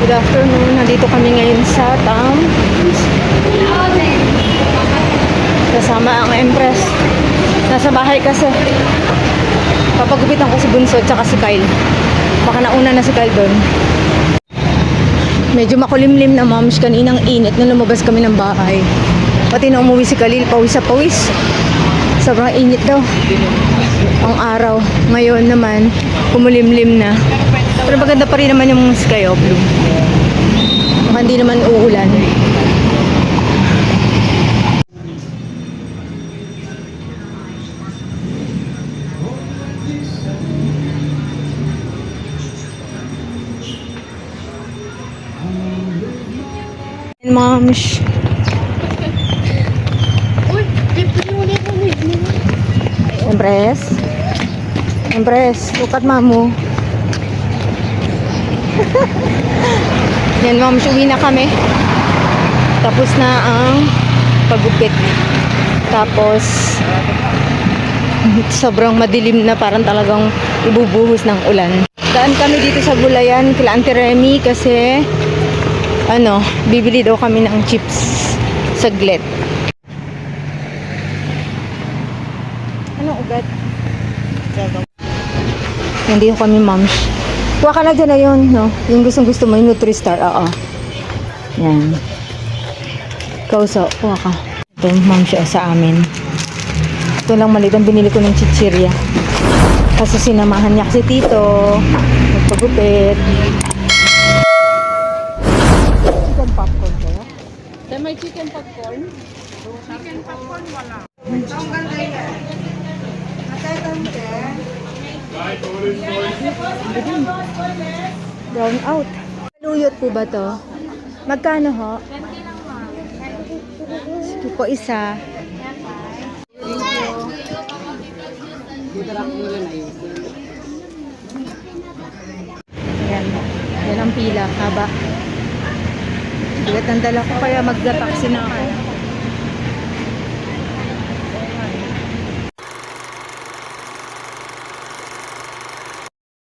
Good afternoon. Nandito kami ngayon sa kasama ang Empress. Nasa bahay kasi. Papagupitan ko si Bunso at saka si Kyle. Baka nauna na si Kyle doon. Medyo makulimlim na, moms. Kaninang init na lumabas kami ng bahay. Pati na umuwi si Khalil, pawis sa pawis. Sobrang init daw ang araw. Ngayon naman, kumulimlim na. Pero maganda pa rin naman yung sky of blue. Baka hindi naman uulan. Moms. Empress. Empress, look at mamu. Yan, moms, uwi na kami. Tapos na ang paggupit. Tapos sobrang madilim na, parang talagang ibubuhos ng ulan. Daan kami dito sa Gulayan kila Auntie Remy kasi bibili daw kami ng chips saglit. Anong ugat? Hindi kami, moms. Kuha ka na dyan na yun, no? Yung gustong-gusto mo, yung Nutri-Star, oo. Yan. Kauso, kuha ka. Ito, ma'am, siya sa amin. Ito lang maliit ang binili ko ng chichirya. Kasi sinamahan niya kasi tito. Magpagupit. Chicken popcorn kayo? May chicken popcorn? Chicken popcorn wala. Ang ganda yan. Brown out. Luyot po ba to? Magkano ho? 20 lang ma. Sige po, isa. Ayan. Yan ang pila. Haba. Bigat ng dala ko kaya mag-taxi na ako.